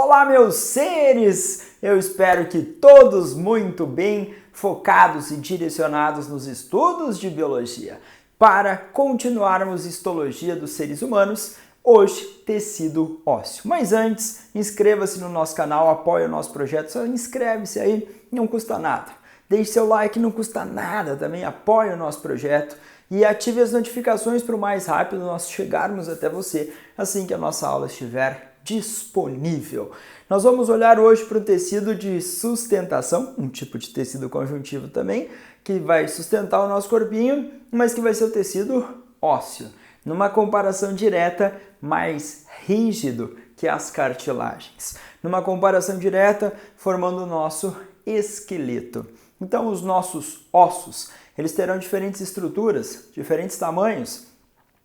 Olá, meus seres! Eu espero que todos muito bem focados e direcionados nos estudos de biologia. Para continuarmos histologia dos seres humanos, hoje tecido ósseo. Mas antes, inscreva-se no nosso canal, apoie o nosso projeto, só inscreve-se aí, não custa nada. Deixe seu like, não custa nada também, apoie o nosso projeto e ative as notificações para o mais rápido nós chegarmos até você assim que a nossa aula estiver disponível. Nós vamos olhar hoje para o tecido de sustentação, um tipo de tecido conjuntivo também, que vai sustentar o nosso corpinho, mas que vai ser o tecido ósseo, numa comparação direta mais rígido que as cartilagens. Numa comparação direta, formando o nosso esqueleto. Então, os nossos ossos, eles terão diferentes estruturas, diferentes tamanhos,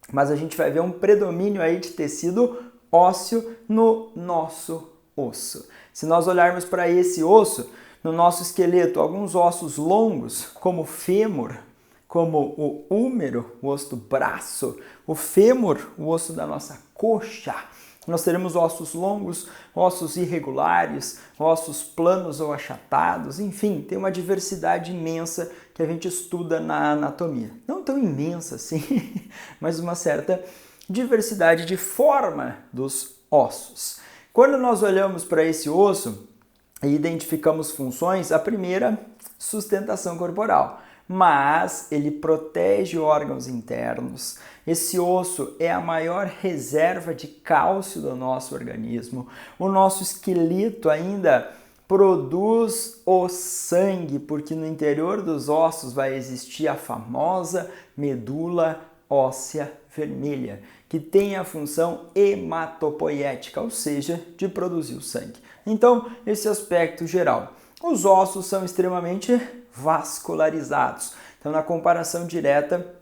mas a gente vai ver um predomínio aí de tecido ósseo no nosso osso. Se nós olharmos para esse osso, no nosso esqueleto, alguns ossos longos, como o fêmur, como o húmero, o osso do braço, o fêmur, o osso da nossa coxa. Nós teremos ossos longos, ossos irregulares, ossos planos ou achatados, enfim, tem uma diversidade imensa que a gente estuda na anatomia. Não tão imensa assim, mas uma certa diversidade de forma dos ossos. Quando nós olhamos para esse osso e identificamos funções, a primeira, sustentação corporal, mas ele protege órgãos internos. Esse osso é a maior reserva de cálcio do nosso organismo. O nosso esqueleto ainda produz o sangue, porque no interior dos ossos vai existir a famosa medula óssea vermelha, que tem a função hematopoética, ou seja, de produzir o sangue. Então, esse aspecto geral. Os ossos são extremamente vascularizados. Então, na comparação direta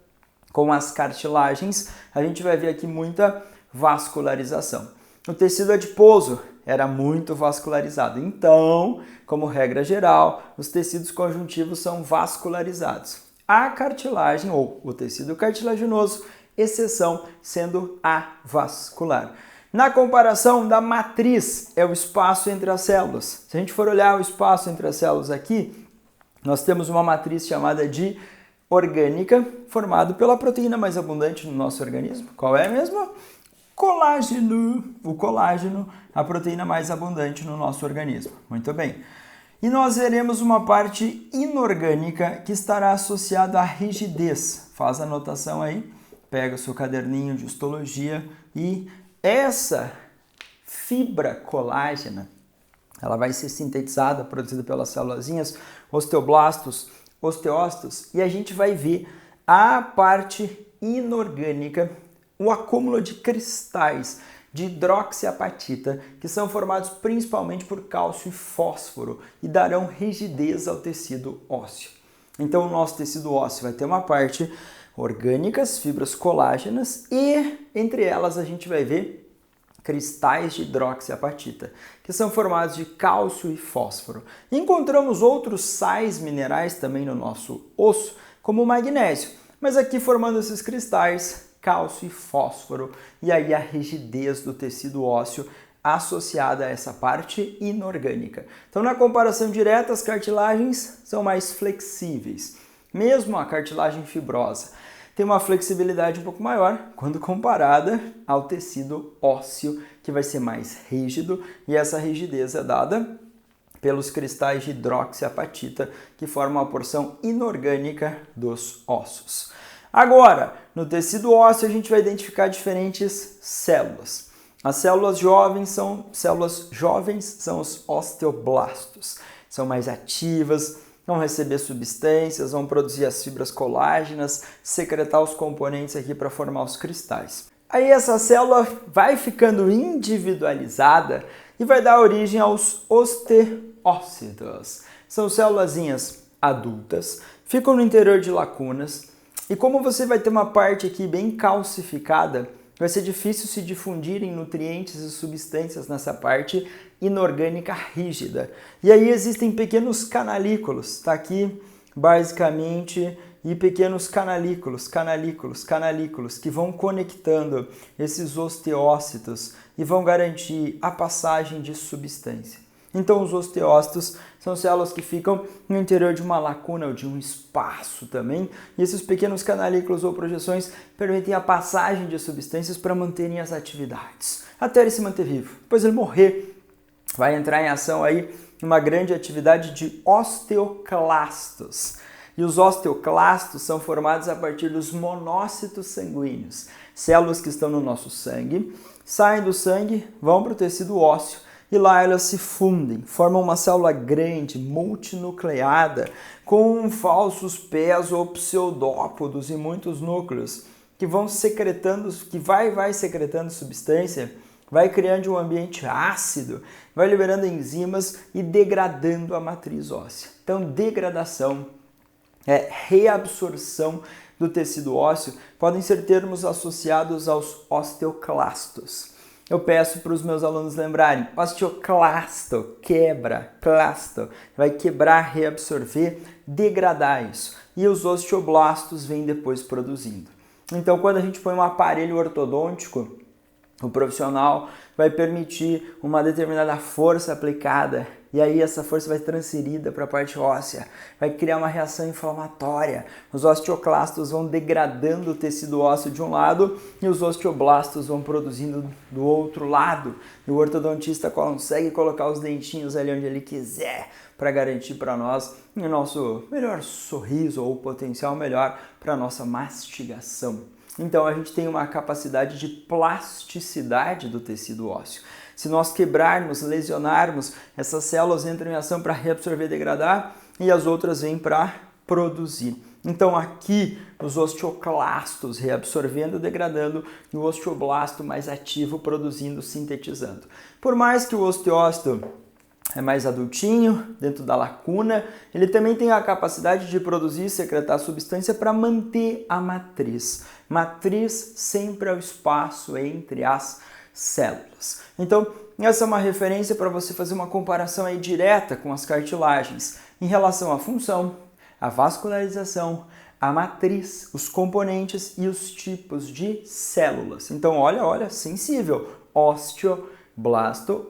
com as cartilagens, a gente vai ver aqui muita vascularização. O tecido adiposo era muito vascularizado. Então, como regra geral, os tecidos conjuntivos são vascularizados. A cartilagem, ou o tecido cartilaginoso, exceção sendo avascular. Na comparação da matriz, é o espaço entre as células. Se a gente for olhar o espaço entre as células aqui, nós temos uma matriz chamada de orgânica, formado pela proteína mais abundante no nosso organismo. Qual é mesmo? Colágeno. O colágeno, a proteína mais abundante no nosso organismo. Muito bem. E nós veremos uma parte inorgânica que estará associada à rigidez. Faz a anotação aí, pega o seu caderninho de histologia e essa fibra colágena, ela vai ser sintetizada, produzida pelas célulazinhas, osteoblastos, osteócitos, e a gente vai ver a parte inorgânica, o acúmulo de cristais de hidroxiapatita, que são formados principalmente por cálcio e fósforo e darão rigidez ao tecido ósseo. Então, o nosso tecido ósseo vai ter uma parte orgânicas, fibras colágenas e entre elas a gente vai ver cristais de hidroxiapatita, que são formados de cálcio e fósforo. Encontramos outros sais minerais também no nosso osso, como o magnésio, mas aqui formando esses cristais, cálcio e fósforo, e aí a rigidez do tecido ósseo associada a essa parte inorgânica. Então, na comparação direta, as cartilagens são mais flexíveis. Mesmo a cartilagem fibrosa tem uma flexibilidade um pouco maior quando comparada ao tecido ósseo, que vai ser mais rígido, e essa rigidez é dada pelos cristais de hidroxiapatita, que formam a porção inorgânica dos ossos. Agora, no tecido ósseo a gente vai identificar diferentes células. As células jovens são os osteoblastos. São mais ativas, vão receber substâncias, vão produzir as fibras colágenas, secretar os componentes aqui para formar os cristais. Aí essa célula vai ficando individualizada e vai dar origem aos osteócitos. São célulazinhas adultas, ficam no interior de lacunas, e como você vai ter uma parte aqui bem calcificada, vai ser difícil se difundirem nutrientes e substâncias nessa parte inorgânica rígida. E aí existem pequenos canalículos, está aqui basicamente e pequenos canalículos que vão conectando esses osteócitos e vão garantir a passagem de substância. Então, os osteócitos são células que ficam no interior de uma lacuna ou de um espaço também, e esses pequenos canalículos ou projeções permitem a passagem de substâncias para manterem as atividades, até ele se manter vivo. Depois ele morrer, vai entrar em ação aí uma grande atividade de osteoclastos. E os osteoclastos são formados a partir dos monócitos sanguíneos, células que estão no nosso sangue, saem do sangue, vão para o tecido ósseo, e lá elas se fundem, formam uma célula grande, multinucleada, com falsos pés ou pseudópodos e muitos núcleos, que vão secretando, que vai secretando substância, vai criando um ambiente ácido, vai liberando enzimas e degradando a matriz óssea. Então, degradação, reabsorção do tecido ósseo podem ser termos associados aos osteoclastos. Eu peço para os meus alunos lembrarem, osteoclasto, quebra, clasto, vai quebrar, reabsorver, degradar isso. E os osteoblastos vêm depois produzindo. Então, quando a gente põe um aparelho ortodôntico, o profissional vai permitir uma determinada força aplicada e aí essa força vai ser transferida para a parte óssea, vai criar uma reação inflamatória. Os osteoclastos vão degradando o tecido ósseo de um lado e os osteoblastos vão produzindo do outro lado. E o ortodontista consegue colocar os dentinhos ali onde ele quiser para garantir para nós o nosso melhor sorriso ou potencial melhor para a nossa mastigação. Então, a gente tem uma capacidade de plasticidade do tecido ósseo. Se nós quebrarmos, lesionarmos, essas células entram em ação para reabsorver e degradar e as outras vêm para produzir. Então, aqui, os osteoclastos reabsorvendo, degradando e o osteoblasto mais ativo produzindo, sintetizando. Por mais que o osteócito é mais adultinho, dentro da lacuna, ele também tem a capacidade de produzir e secretar substância para manter a matriz. Matriz sempre é o espaço entre as células. Então, essa é uma referência para você fazer uma comparação aí direta com as cartilagens em relação à função, à vascularização, à matriz, os componentes e os tipos de células. Então, olha, sensível, osteoblasto,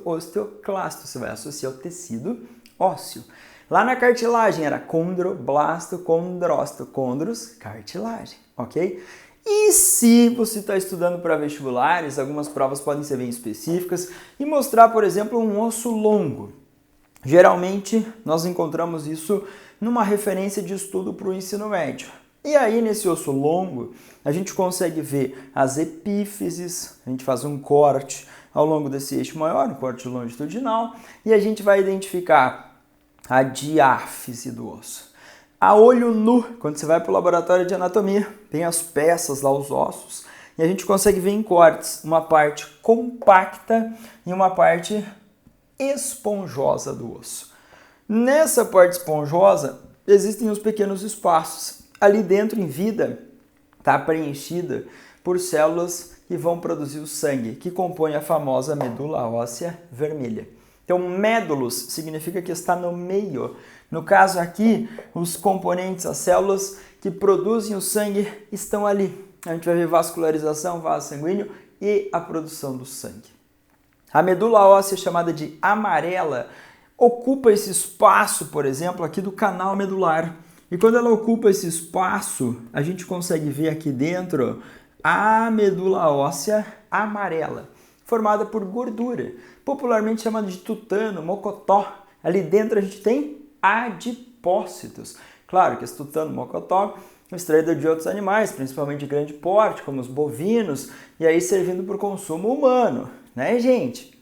osteoclasto. Você vai associar o tecido ósseo. Lá na cartilagem era condroblasto, condrócito, condros, cartilagem, ok? E se você está estudando para vestibulares, algumas provas podem ser bem específicas e mostrar, por exemplo, um osso longo. Geralmente, nós encontramos isso numa referência de estudo para o ensino médio. E aí, nesse osso longo, a gente consegue ver as epífises, a gente faz um corte ao longo desse eixo maior, um corte longitudinal, e a gente vai identificar a diáfise do osso. A olho nu, quando você vai para o laboratório de anatomia, tem as peças lá, os ossos, e a gente consegue ver em cortes uma parte compacta e uma parte esponjosa do osso. Nessa parte esponjosa, existem os pequenos espaços. Ali dentro, em vida, está preenchida por células que vão produzir o sangue, que compõe a famosa medula óssea vermelha. Então, médulos significa que está no meio. No caso aqui, os componentes, as células que produzem o sangue estão ali. A gente vai ver vascularização, vaso sanguíneo e a produção do sangue. A medula óssea, chamada de amarela, ocupa esse espaço, por exemplo, aqui do canal medular. E quando ela ocupa esse espaço, a gente consegue ver aqui dentro a medula óssea amarela, formada por gordura, popularmente chamada de tutano, mocotó. Ali dentro a gente tem adipócitos. Claro que esse tutano, mocotó, é extraído de outros animais, principalmente de grande porte, como os bovinos, e aí servindo para o consumo humano, né, gente?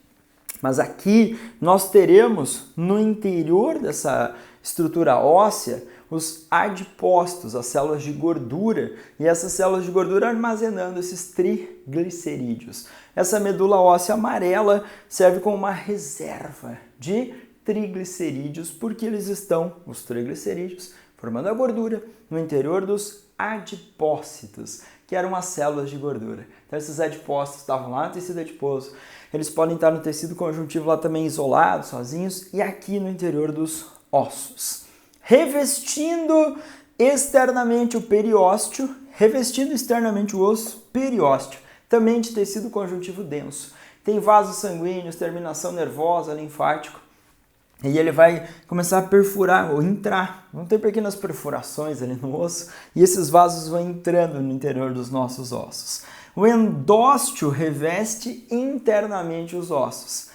Mas aqui nós teremos no interior dessa estrutura óssea os adipócitos, as células de gordura, e essas células de gordura armazenando esses triglicerídeos. Essa medula óssea amarela serve como uma reserva de triglicerídeos, porque eles estão, os triglicerídeos, formando a gordura no interior dos adipócitos, que eram as células de gordura. Então esses adipócitos estavam lá no tecido adiposo, eles podem estar no tecido conjuntivo lá também isolados, sozinhos, e aqui no interior dos ossos. Revestindo Externamente o periósteo, revestindo externamente o osso, periósteo, também de tecido conjuntivo denso. Tem vasos sanguíneos, terminação nervosa, linfático. E ele vai começar a perfurar ou entrar. Vão ter pequenas perfurações ali no osso e esses vasos vão entrando no interior dos nossos ossos. O endósteo reveste internamente os ossos.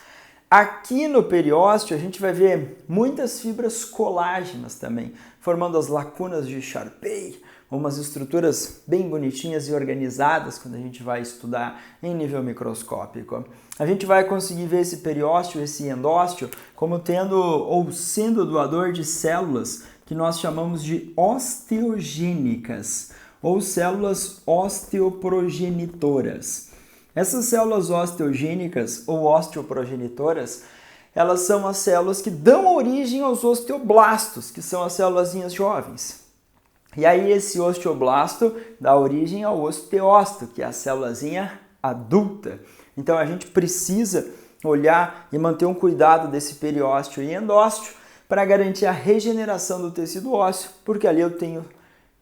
Aqui no periósteo a gente vai ver muitas fibras colágenas também, formando as lacunas de Charpey, umas estruturas bem bonitinhas e organizadas quando a gente vai estudar em nível microscópico. A gente vai conseguir ver esse periósteo, esse endósteo, como tendo ou sendo doador de células que nós chamamos de osteogênicas ou células osteoprogenitoras. Essas células osteogênicas ou osteoprogenitoras, elas são as células que dão origem aos osteoblastos, que são as células jovens. E aí esse osteoblasto dá origem ao osteócito, que é a célulazinha adulta. Então a gente precisa olhar e manter um cuidado desse periósteo e endósteo para garantir a regeneração do tecido ósseo, porque ali eu tenho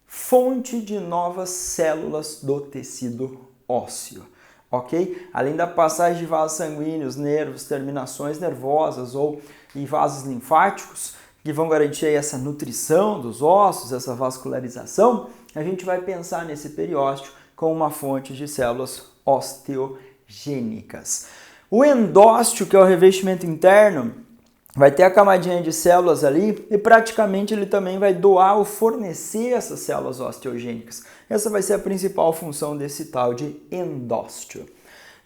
fonte de novas células do tecido ósseo. Ok? Além da passagem de vasos sanguíneos, nervos, terminações nervosas ou em vasos linfáticos, que vão garantir aí essa nutrição dos ossos, essa vascularização, a gente vai pensar nesse periósteo como uma fonte de células osteogênicas. O endósteo, que é o revestimento interno, vai ter a camadinha de células ali e praticamente ele também vai doar ou fornecer essas células osteogênicas. Essa vai ser a principal função desse tal de endósteo.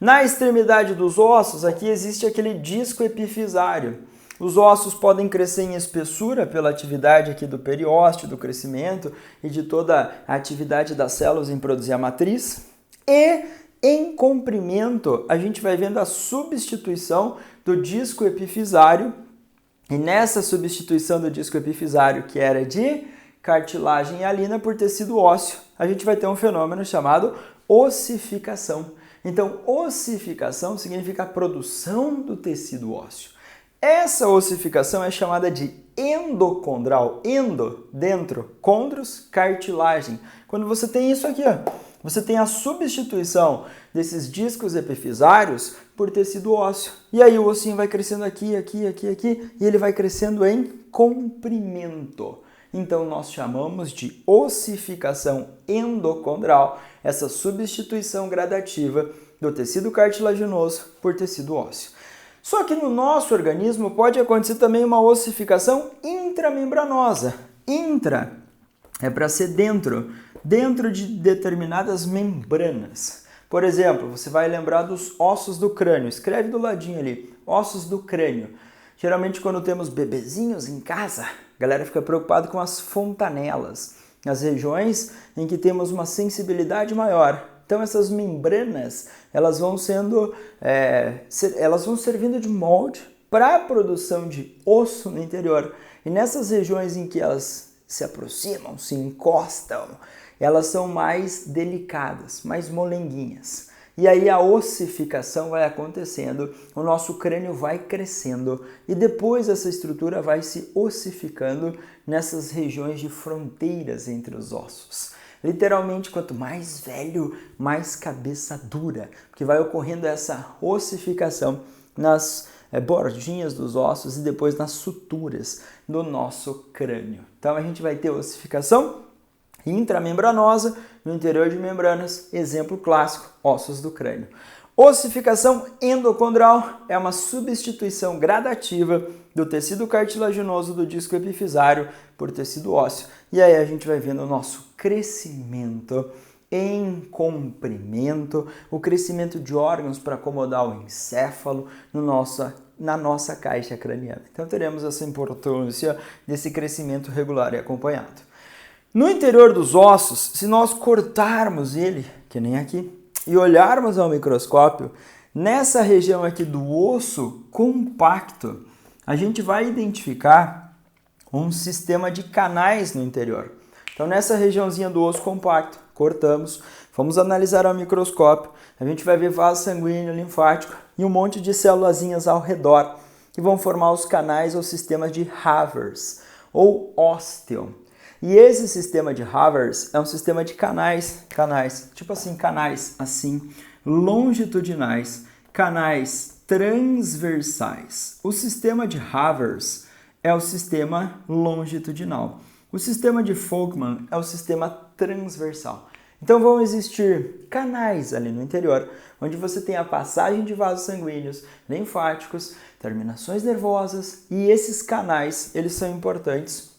Na extremidade dos ossos, aqui existe aquele disco epifisário. Os ossos podem crescer em espessura pela atividade aqui do periósteo, do crescimento e de toda a atividade das células em produzir a matriz. E em comprimento, a gente vai vendo a substituição do disco epifisário. E nessa substituição do disco epifisário, que era de cartilagem hialina por tecido ósseo, a gente vai ter um fenômeno chamado ossificação. Então, ossificação significa a produção do tecido ósseo. Essa ossificação é chamada de endocondral. Endo, dentro, condros, cartilagem. Quando você tem isso aqui, ó, você tem a substituição desses discos epifisários por tecido ósseo. E aí o ossinho vai crescendo aqui, e ele vai crescendo em comprimento. Então nós chamamos de ossificação endocondral, essa substituição gradativa do tecido cartilaginoso por tecido ósseo. Só que no nosso organismo pode acontecer também uma ossificação intramembranosa. Intra é para ser dentro de determinadas membranas. Por exemplo, você vai lembrar dos ossos do crânio. Escreve do ladinho ali, ossos do crânio. Geralmente quando temos bebezinhos em casa, a galera fica preocupada com as fontanelas, as regiões em que temos uma sensibilidade maior. Então essas membranas, elas vão servindo de molde para a produção de osso no interior. E nessas regiões em que elas se aproximam, se encostam, elas são mais delicadas, mais molenguinhas. E aí a ossificação vai acontecendo, o nosso crânio vai crescendo e depois essa estrutura vai se ossificando nessas regiões de fronteiras entre os ossos. Literalmente, quanto mais velho, mais cabeça dura, porque vai ocorrendo essa ossificação nas bordinhas dos ossos e depois nas suturas do nosso crânio. Então a gente vai ter ossificação intramembranosa no interior de membranas, exemplo clássico, ossos do crânio. Ossificação endocondral é uma substituição gradativa do tecido cartilaginoso do disco epifisário por tecido ósseo. E aí a gente vai vendo o nosso crescimento em comprimento, o crescimento de órgãos para acomodar o encéfalo na nossa caixa craniana. Então teremos essa importância desse crescimento regular e acompanhado. No interior dos ossos, se nós cortarmos ele, que nem aqui, e olharmos ao microscópio, nessa região aqui do osso compacto, a gente vai identificar um sistema de canais no interior. Então nessa regiãozinha do osso compacto, cortamos, vamos analisar ao microscópio, a gente vai ver vaso sanguíneo, linfático e um monte de célulazinhas ao redor, que vão formar os canais ou sistemas de Havers, ou Osteon. E esse sistema de Havers é um sistema de canais, tipo assim, canais assim, longitudinais, canais transversais. O sistema de Havers é o sistema longitudinal. O sistema de Folkman é o sistema transversal. Então vão existir canais ali no interior, onde você tem a passagem de vasos sanguíneos, linfáticos, terminações nervosas, e esses canais, eles são importantes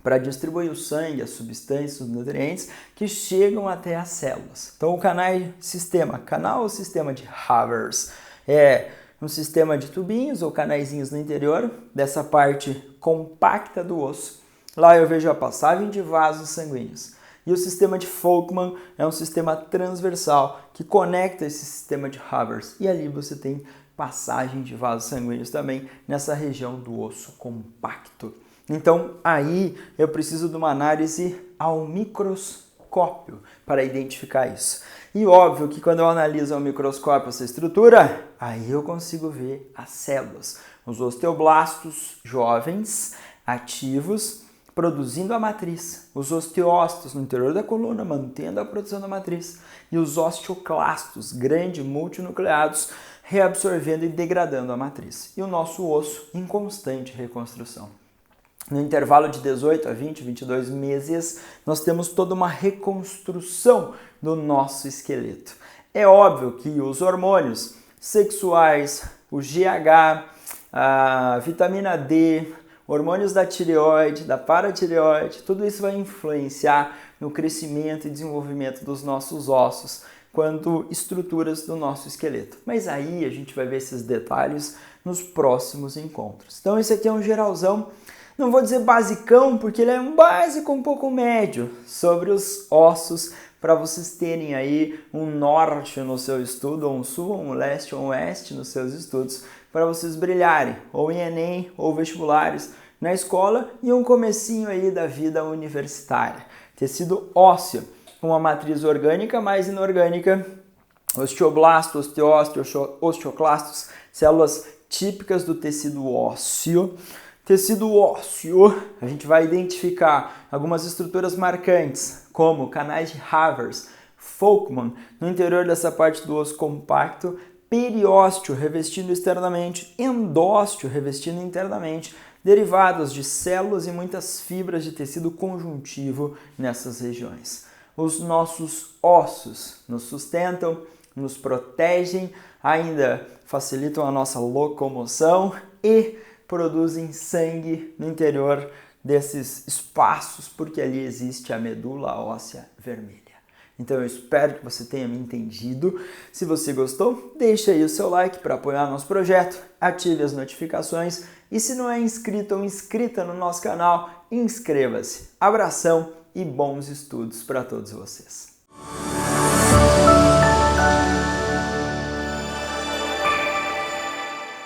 para distribuir o sangue, as substâncias, os nutrientes que chegam até as células. Então o canal ou sistema de Havers é um sistema de tubinhos ou canaizinhos no interior dessa parte compacta do osso. Lá eu vejo a passagem de vasos sanguíneos. E o sistema de Folkman é um sistema transversal que conecta esse sistema de Havers. E ali você tem passagem de vasos sanguíneos também nessa região do osso compacto. Então aí eu preciso de uma análise ao microscópio para identificar isso. E óbvio que quando eu analiso ao microscópio essa estrutura, aí eu consigo ver as células, os osteoblastos jovens, ativos, produzindo a matriz, os osteócitos no interior da coluna, mantendo a produção da matriz, e os osteoclastos, grandes multinucleados, reabsorvendo e degradando a matriz. E o nosso osso em constante reconstrução. No intervalo de 18 a 20, 22 meses, nós temos toda uma reconstrução do nosso esqueleto. É óbvio que os hormônios sexuais, o GH, a vitamina D, hormônios da tireoide, da paratireoide, tudo isso vai influenciar no crescimento e desenvolvimento dos nossos ossos, quanto estruturas do nosso esqueleto. Mas aí a gente vai ver esses detalhes nos próximos encontros. Então esse aqui é um geralzão, não vou dizer basicão, porque ele é um básico um pouco médio sobre os ossos, para vocês terem aí um norte no seu estudo, ou um sul, ou um leste, ou um oeste nos seus estudos, para vocês brilharem, ou em Enem, ou vestibulares na escola, e um comecinho aí da vida universitária. Tecido ósseo, uma matriz orgânica mais inorgânica, osteoblasto, osteócito, osteoclastos, células típicas do tecido ósseo. Tecido ósseo, a gente vai identificar algumas estruturas marcantes, como canais de Havers, Folkman, no interior dessa parte do osso compacto, periósteo revestindo externamente, endósteo revestindo internamente, derivados de células e muitas fibras de tecido conjuntivo nessas regiões. Os nossos ossos nos sustentam, nos protegem, ainda facilitam a nossa locomoção e produzem sangue no interior desses espaços, porque ali existe a medula óssea vermelha. Então eu espero que você tenha me entendido. Se você gostou, deixe aí o seu like para apoiar nosso projeto, ative as notificações e se não é inscrito ou inscrita no nosso canal, inscreva-se. Abração e bons estudos para todos vocês.